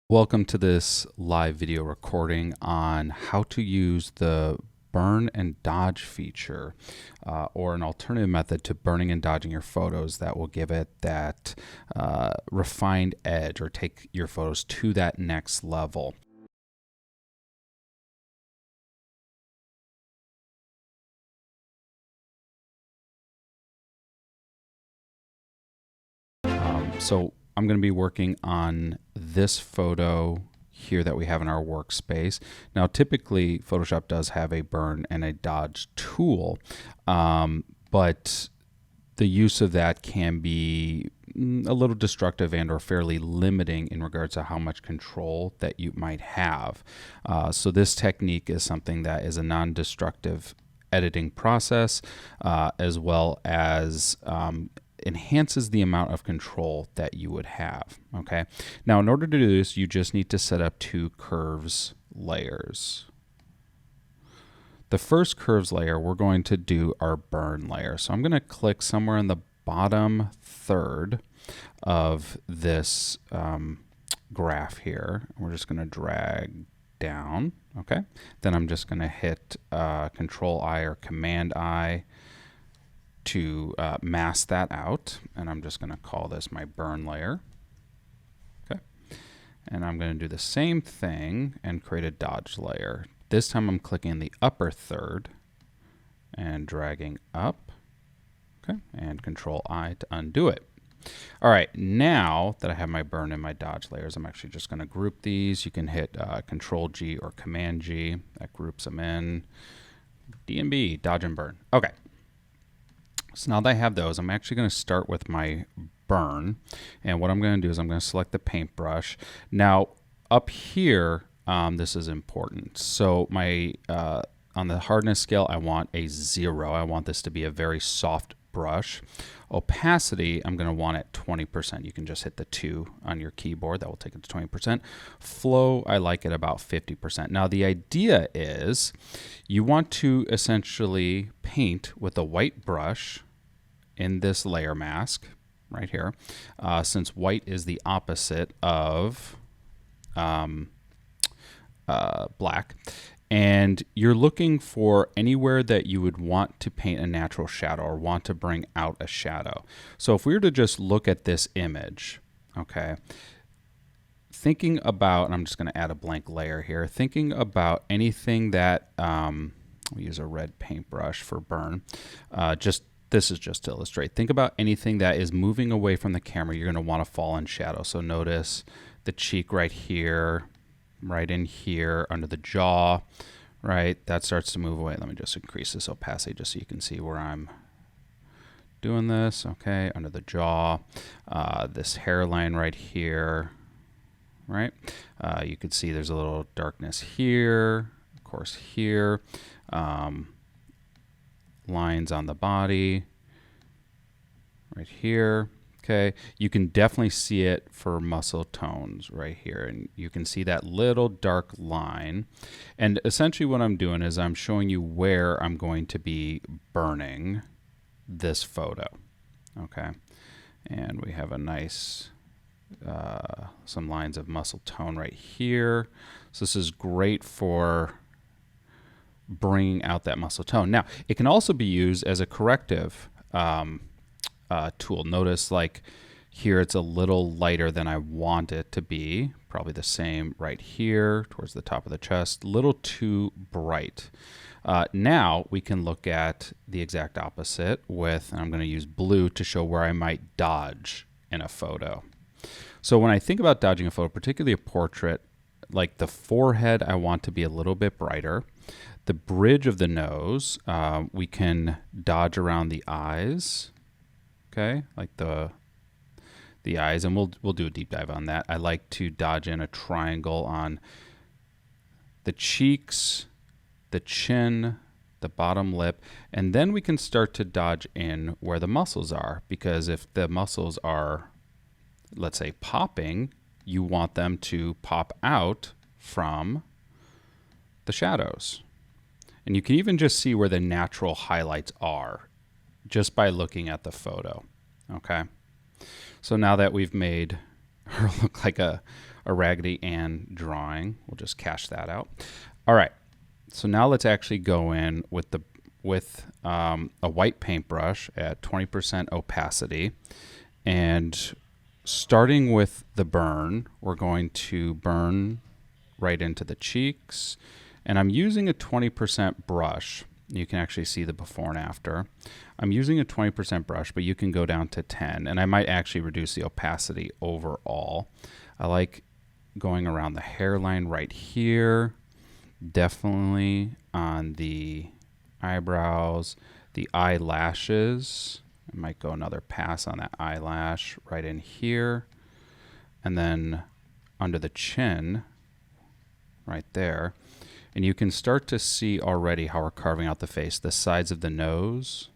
Welcome to this live video recording on how to use the burn and dodge feature or an alternative method to burning and dodging your photos that will give it that refined edge or take your photos to that next level. So I'm going to be working on this photo here that we have in our workspace. Now, typically, Photoshop does have a burn and a dodge tool, but the use of that can be a little destructive and or fairly limiting in regards to how much control that you might have. So this technique is something that is a non-destructive editing process, as well as enhances the amount of control that you would have. Okay. Now, in order to do this, you just need to set up two curves layers. The first curves layer, we're going to do our burn layer. So I'm going to click somewhere in the bottom third of this graph here. We're just going to drag down. Okay. Then I'm just going to hit Control I or Command I to mask that out, and I'm just going to call this my burn layer. Okay, and I'm going to do the same thing and create a dodge layer. This time I'm clicking the upper third and dragging up. Okay, and Control I to undo it. All right, now that I have my burn and my dodge layers, I'm actually just going to group these. You can hit Control G or Command G. That groups them in. D and B, dodge and burn. Okay. So now that I have those, I'm actually going to start with my burn. And what I'm going to do is I'm going to select the paintbrush. Now, up here, this is important. So my on the hardness scale, I want a 0. I want this to be a very soft brush. Opacity, I'm going to want at 20%. You can just hit the 2 on your keyboard. That will take it to 20%. Flow, I like it about 50%. Now, the idea is you want to essentially paint with a white brush in this layer mask right here, since white is the opposite of black. And you're looking for anywhere that you would want to paint a natural shadow or want to bring out a shadow. So if we were to just look at this image, okay, thinking about, and I'm just going to add a blank layer here, thinking about anything that, we use a red paintbrush for burn, this is just to illustrate. Think about anything that is moving away from the camera. You're going to want to fall in shadow. So notice the cheek right here, right in here, under the jaw, right? That starts to move away. Let me just increase this opacity just so you can see where I'm doing this. Okay, under the jaw, this hairline right here, right? You can see there's a little darkness here, of course here. Lines on the body right here. Okay, you can definitely see it for muscle tones right here, and you can see that little dark line. And essentially what I'm doing is I'm showing you where I'm going to be burning this photo. Okay, and we have a nice some lines of muscle tone right here. So this is great for bringing out that muscle tone. Now, it can also be used as a corrective tool. Notice like here it's a little lighter than I want it to be. Probably the same right here towards the top of the chest. A little too bright. Now we can look at the exact opposite with, and I'm going to use blue to show where I might dodge in a photo. So when I think about dodging a photo, particularly a portrait, like the forehead I want to be a little bit brighter. The bridge of the nose, we can dodge around the eyes, okay, like the eyes, and we'll do a deep dive on that. I like to dodge in a triangle on the cheeks, the chin, the bottom lip, and then we can start to dodge in where the muscles are, because if the muscles are, let's say, popping, you want them to pop out from the shadows. And you can even just see where the natural highlights are just by looking at the photo. Okay. So now that we've made her look like a a Raggedy Ann drawing. We'll just cache that out. All right. So now let's actually go in with a white paintbrush at 20% opacity, and starting with the burn, we're going to burn right into the cheeks, and I'm using a 20% brush. You can actually see the before and after. I'm using a 20% brush, but you can go down to 10, and I might actually reduce the opacity overall. I like going around the hairline right here, definitely on the eyebrows, the eyelashes. I might go another pass on that eyelash right in here, and then under the chin right there. And you can start to see already how we're carving out the face. The sides of the nose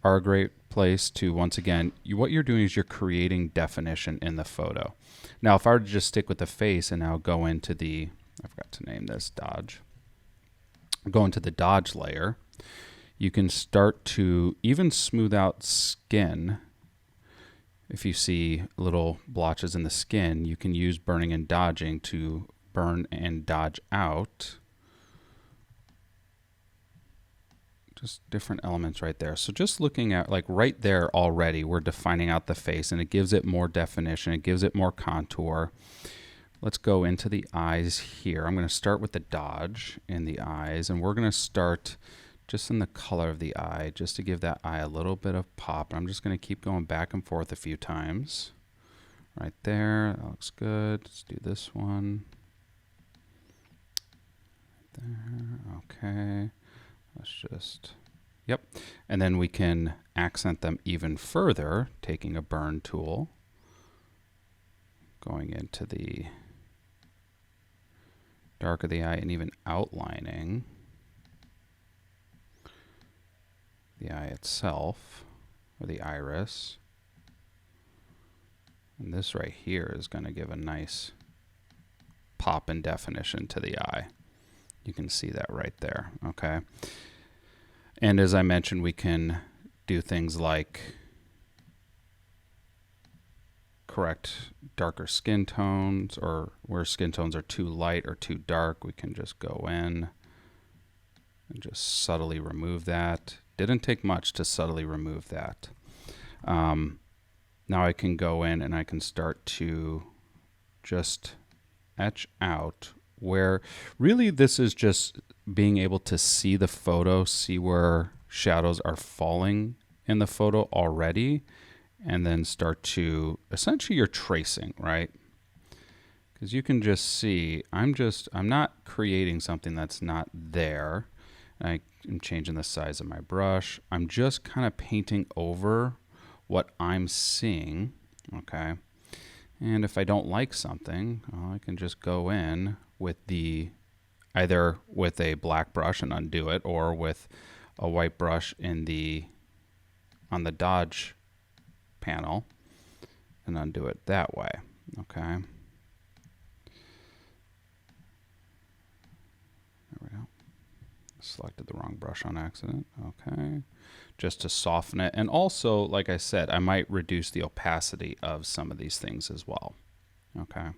are a great place to, once again, what you're doing is you're creating definition in the photo. Now, if I were to just stick with the face and now go into the, I forgot to name this, dodge. Go into the dodge layer, you can start to even smooth out skin. If you see little blotches in the skin, you can use burning and dodging to burn and dodge out just different elements right there. So just looking at, like, right there already, we're defining out the face, and it gives it more definition. It gives it more contour. Let's go into the eyes here. I'm going to start with the dodge in the eyes, and we're going to start just in the color of the eye, just to give that eye a little bit of pop. I'm just going to keep going back and forth a few times. Right there, that looks good. Let's do this one. Right there, okay. Let's just, yep. And then we can accent them even further, taking a burn tool, going into the dark of the eye and even outlining the eye itself, or the iris. And this right here is going to give a nice pop and definition to the eye. You can see that right there, okay? And as I mentioned, we can do things like correct darker skin tones, or where skin tones are too light or too dark, we can just go in and just subtly remove that. Didn't take much to subtly remove that. Now I can go in and I can start to just etch out where really this is just being able to see the photo, see where shadows are falling in the photo already, and then start to, essentially you're tracing, right? Because you can just see, I'm not creating something that's not there. I'm changing the size of my brush. I'm just kind of painting over what I'm seeing, okay? And if I don't like something, well, I can just go in with either with a black brush and undo it, or with a white brush on the dodge panel and undo it that way, okay? There we go. Selected the wrong brush on accident, okay. Just to soften it. And also, like I said, I might reduce the opacity of some of these things as well, okay.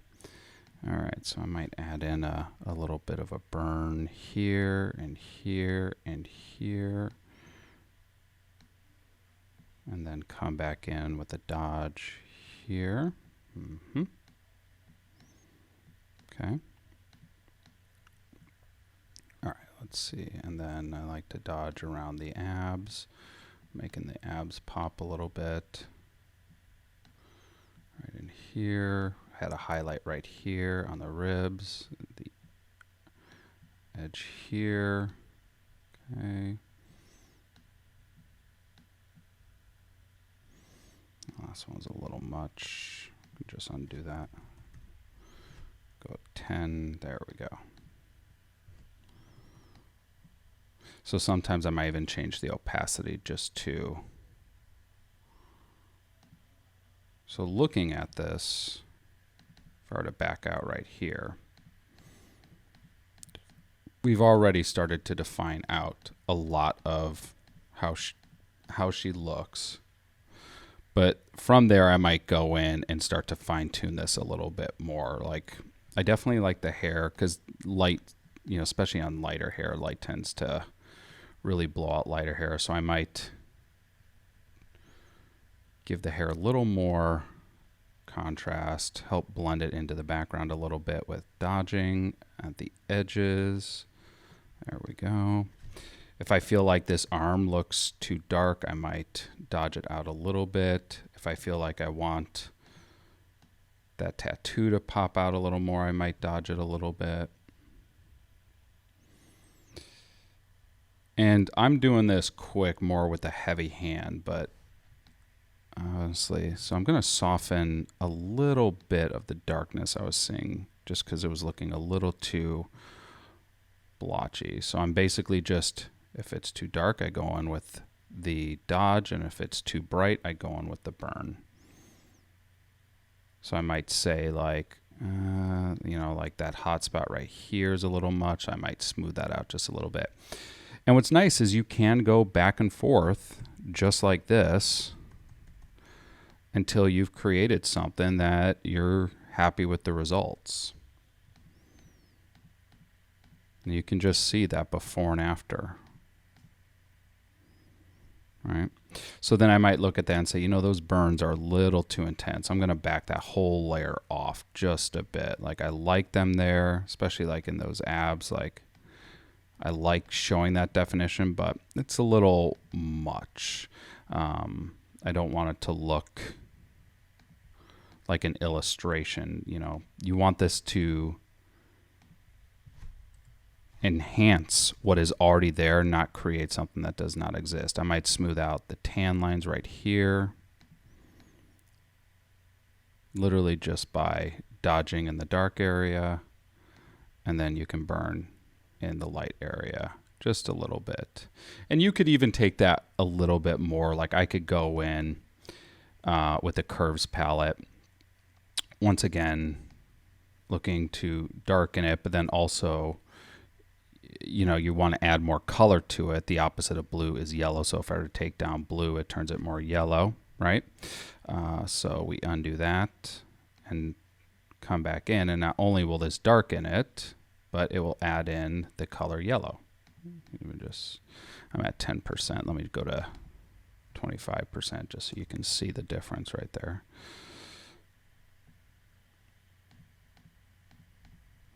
All right, so I might add in a little bit of a burn here and here and here. And then come back in with a dodge here. Okay. All right, let's see. And then I like to dodge around the abs, making the abs pop a little bit. Right in here. Had a highlight right here on the ribs, the edge here. Okay. Last one's a little much. Just undo that. Go 10. There we go. So sometimes I might even change the opacity just to. So looking at this, if I were to back out right here, we've already started to define out a lot of how she looks. But from there, I might go in and start to fine tune this a little bit more. Like, I definitely like the hair because light, especially on lighter hair, light tends to really blow out lighter hair. So I might give the hair a little more contrast, help blend it into the background a little bit with dodging at the edges. There we go. If I feel like this arm looks too dark, I might dodge it out a little bit. If I feel like I want that tattoo to pop out a little more, I might dodge it a little bit. And I'm doing this quick more with a heavy hand, but honestly, so I'm going to soften a little bit of the darkness I was seeing just because it was looking a little too blotchy. So I'm basically just, if it's too dark, I go in with the dodge, and if it's too bright, I go in with the burn. So I might say like, like that hot spot right here is a little much. I might smooth that out just a little bit. And what's nice is you can go back and forth just like this until you've created something that you're happy with the results. And you can just see that before and after. All right. So then I might look at that and say, those burns are a little too intense. I'm going to back that whole layer off just a bit. Like, I like them there, especially like in those abs. Like, I like showing that definition, but it's a little much. I don't want it to look like an illustration. You want this to enhance what is already there, not create something that does not exist. I might smooth out the tan lines right here, literally just by dodging in the dark area, and then you can burn in the light area just a little bit. And you could even take that a little bit more. Like, I could go in with the curves palette, once again looking to darken it, but then also you want to add more color to it. The opposite of blue is yellow. So if I were to take down blue, it turns it more yellow, right? So we undo that and come back in, and not only will this darken it, but it will add in the color yellow. I'm at 10%. Let me go to 25% just so you can see the difference right there.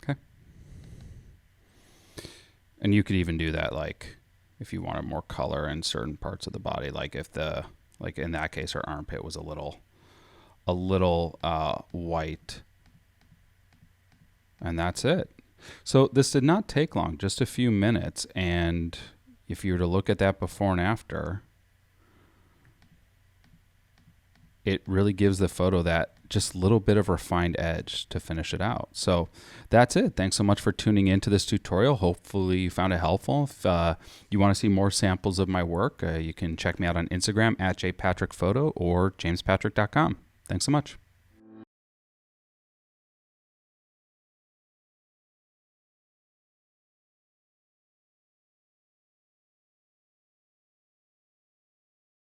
Okay. And you could even do that, like, if you wanted more color in certain parts of the body, like like in that case, her armpit was a little white, and that's it. So this did not take long, just a few minutes. And if you were to look at that before and after, it really gives the photo that just little bit of refined edge to finish it out. So that's it. Thanks so much for tuning into this tutorial. Hopefully you found it helpful. If you want to see more samples of my work, you can check me out on Instagram at jpatrickphoto or jamespatrick.com. Thanks so much.